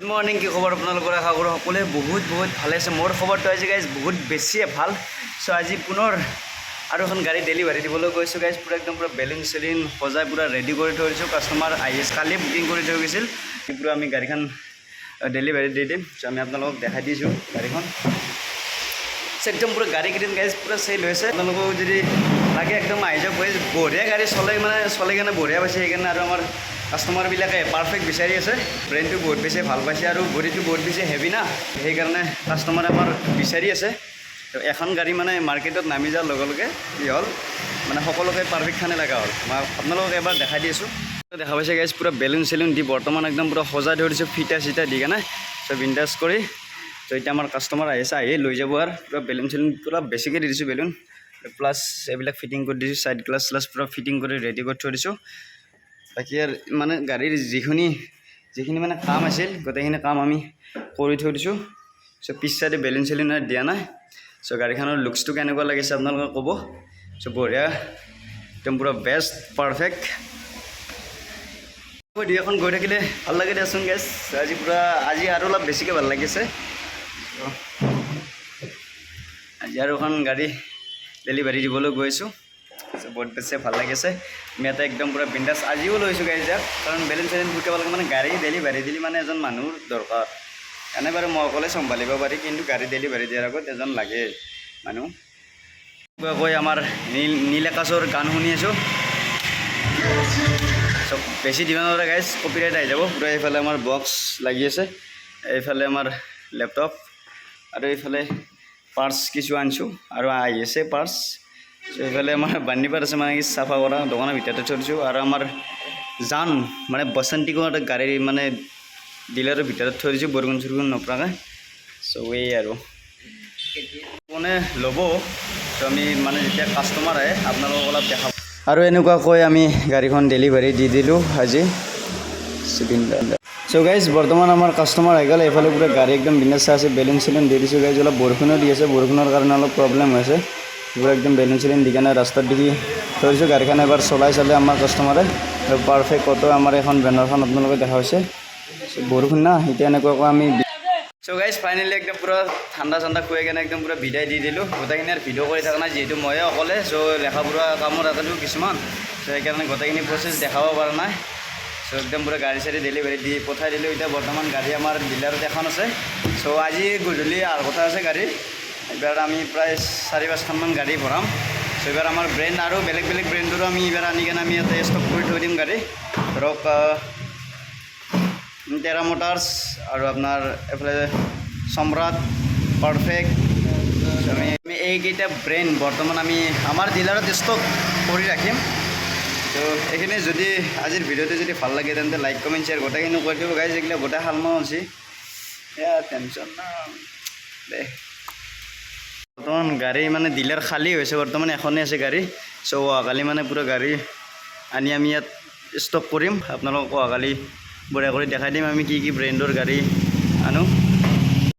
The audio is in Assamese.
গুড মৰ্নিং, কি খবৰ আপোনালোকৰ? আশা কৰোঁ সকলোৱে বহুত ভালে আছে। মোৰ খবৰটো আজি গাইজ বহুত বেছিয়ে ভাল। চ' আজি পুনৰ আৰু এখন গাড়ী ডেলিভাৰী দিবলৈ গৈছোঁ গাইজ। পূৰা একদম পূৰা বেলুন চেলুন সজাই পূৰা ৰেডি কৰি থৈ দিছোঁ। কাষ্টমাৰ আহি আছে, কালি বুকিং কৰি থৈ গৈছিল। পূৰা আমি গাড়ীখন ডেলিভাৰী দি দিম। চ' আমি আপোনালোকক দেখাই দিছোঁ গাড়ীখন। চ' একদম পূৰা গাড়ীকেইদিন গাইজ পূৰা চেল হৈছে। আপোনালোকক যদি লাগে একদম আহি যাওক। বঢ়িয়া গাড়ী চলে কেনে বঢ়িয়া পাইছে। সেইকাৰণে আৰু আমাৰ কাষ্টমাৰবিলাকে পাৰফেক্ট বিচাৰি আছে। ব্ৰেণ্ডটো বহুত বেছি ভাল পাইছে আৰু বডিটো বহুত বেছি হেভি না, সেইকাৰণে কাষ্টমাৰে আমাৰ বিচাৰি আছে। তো এখন গাড়ী মানে মাৰ্কেটত নামি যোৱাৰ লগে লগে কি হ'ল মানে সকলোকে পাৰফেক্টখানে লগা হ'ল। মই আপোনালোকক এবাৰ দেখাই দি আছোঁ। দেখা পাইছে গাইজ পূৰা বেলুন চেলুন দি বৰ্তমান একদম পূৰা সজাই থৈ দিছোঁ, ফিটা চিটা দি কেনে চব বিন্দাছ কৰি। তো এতিয়া আমাৰ কাষ্টমাৰ আহিছে, আহিয়ে লৈ যাব আৰু পূৰা বেলুন চেলুন পূৰা বেছিকৈ দি দিছোঁ বেলুন, প্লাছ এইবিলাক ফিটিং কৰি দিছোঁ। চাইড গ্লাছ পূৰা ফিটিং কৰি ৰেডি কৰি থৈ দিছোঁ। বাকী আৰু মানে গাড়ীৰ যিখিনি মানে কাম আছিল গোটেইখিনি কাম আমি কৰি থৈ দিছোঁ। চ' পিছ চাইডে বেলুন চেলুন দিয়া নাই। চ' গাড়ীখনৰ লুকছটো কেনেকুৱা লাগিছে আপোনালোকে ক'ব। চ' বঢ়িয়া একদম পূৰা বেষ্ট পাৰফেক্ট। দুই এখন গৈ থাকিলে ভাল লাগে দিয়াচোন গেছ। আজি আৰু অলপ বেছিকৈ ভাল লাগিছে। আজি আৰু এখন গাড়ী ডেলিভাৰী দিবলৈ গৈছোঁ। বহুত বেছি ভাল লাগিছে। আমি ইয়াতে একদম পূৰা বিন্দাছ আজিও লৈছোঁ গাড়ী যাক, কাৰণ বেলুন চেলুন ফুটাব লাগে মানে গাড়ী ডেলিভাৰী দিলে মানে এজন মানুহৰ দৰকাৰ। এনে বাৰু মই অকলে চম্ভালিব পাৰি, কিন্তু গাড়ী ডেলিভাৰী দিয়াৰ আগত এজন লাগে মানুহ। কৈ আমাৰ নীল আকাশৰ গান শুনি আছোঁ। চব বেছি দিব নোৱাৰে গাইজ, কপিৰাইট আহি যাব পূৰা। এইফালে আমাৰ বক্স লাগি আছে, এইফালে আমাৰ লেপটপ, আৰু এইফালে পাৰ্টছ কিছু আনিছোঁ আৰু আহি আছে পাৰ্টছ। চ' এইফালে আমাৰ বান্দিপাৰ আছে মানে চাফা কৰা, দোকানৰ ভিতৰতে থৈ দিছোঁ। আৰু আমাৰ জান মানে বসন্তিকৰ গাড়ী মানে ডিলাৰৰ ভিতৰত থৈ দিছোঁ বৰষুণ চৰষুণ নপৰাকৈ। চ' এই আৰু কোনে ল'ব, ত' আমি মানে যেতিয়া কাষ্টমাৰ আহে আপোনালোকক অলপ দেখাব। আৰু এনেকুৱাকৈ আমি গাড়ীখন ডেলিভাৰী দি দিলোঁ আজি। চ' গাইজ বৰ্তমান আমাৰ কাষ্টমাৰ আহি গ'ল। এইফালে পূৰা গাড়ী একদম বিন্দাছ আছে, বেলুন চেলুন দি দিছোঁ গাইজ। অলপ বৰষুণো দি আছে, বৰষুণৰ কাৰণে অলপ প্ৰব্লেম হৈছে। পূৰা একদম বেলুন চেলুন দি কেনে ৰাস্তাত দেখি থৈ দিছোঁ। গাড়ীখন এবাৰ চলাই চালে আমাৰ কাষ্টমাৰে আৰু পাৰফেক্ট অটো আমাৰ এখন বেনাৰখন আপোনালোকে দেখা হৈছে। বৰষুণ না এতিয়া এনেকুৱাকৈ আমি। চ' গাইজ ফাইনেলি একদম পূৰা ঠাণ্ডা খুৱাই কেনে একদম পূৰা বিদায় দি দিলোঁ। গোটেইখিনি আৰু ভিডিঅ' কৰি থকা নাই, যিহেতু ময়ে অকলে। চ' লেখা পঢ়া কামত আছিলোঁ কিছুমান, চ' সেইকাৰণে গোটেইখিনি প্ৰচেছ দেখাব পৰা নাই। চ' একদম পূৰা গাড়ী চাড়ী ডেলিভাৰী দি পঠাই দিলোঁ। এতিয়া বৰ্তমান গাড়ী আমাৰ ডিলাৰত এখন আছে। চ' আজি গধূলি অহাৰ কথা আছে গাড়ী। এইবাৰ আমি প্ৰায় 4-5খনমান গাড়ী ভৰাম। চ' এইবাৰ আমাৰ ব্ৰেণ্ড আৰু বেলেগ ব্ৰেণ্ডৰো আমি এইবাৰ আনি কেনে আমি ইয়াতে ষ্টক কৰি থৈ দিম গাড়ী। ধৰক টেৰা মটাৰ্ছ আৰু আপোনাৰ এইফালে সম্ৰাট, পাৰফেক্ট। আমি এইকেইটা ব্ৰেণ্ড বৰ্তমান আমি আমাৰ ডিলাৰত ষ্টক কৰি ৰাখিম। তো এইখিনি যদি আজিৰ ভিডিঅ'টো যদি ভাল লাগে তেন্তে লাইক কমেণ্ট শ্বেয়াৰ গোটেইখিনি কৰি দিব গাইজ। এইগিলা গোটেই শালমাও আছে, এয়া টেনশ্যন না দে। বৰ্তমান গাড়ী মানে ডিলাৰ খালী হৈছে, বৰ্তমান এখনেই আছে গাড়ী। চ' অহাকালি মানে পূৰা গাড়ী আনি আমি ইয়াত ষ্টক কৰিম। আপোনালোকক অহাকালি বঢ়িয়া কৰি দেখাই দিম আমি কি ব্ৰেণ্ডৰ গাড়ী আনো।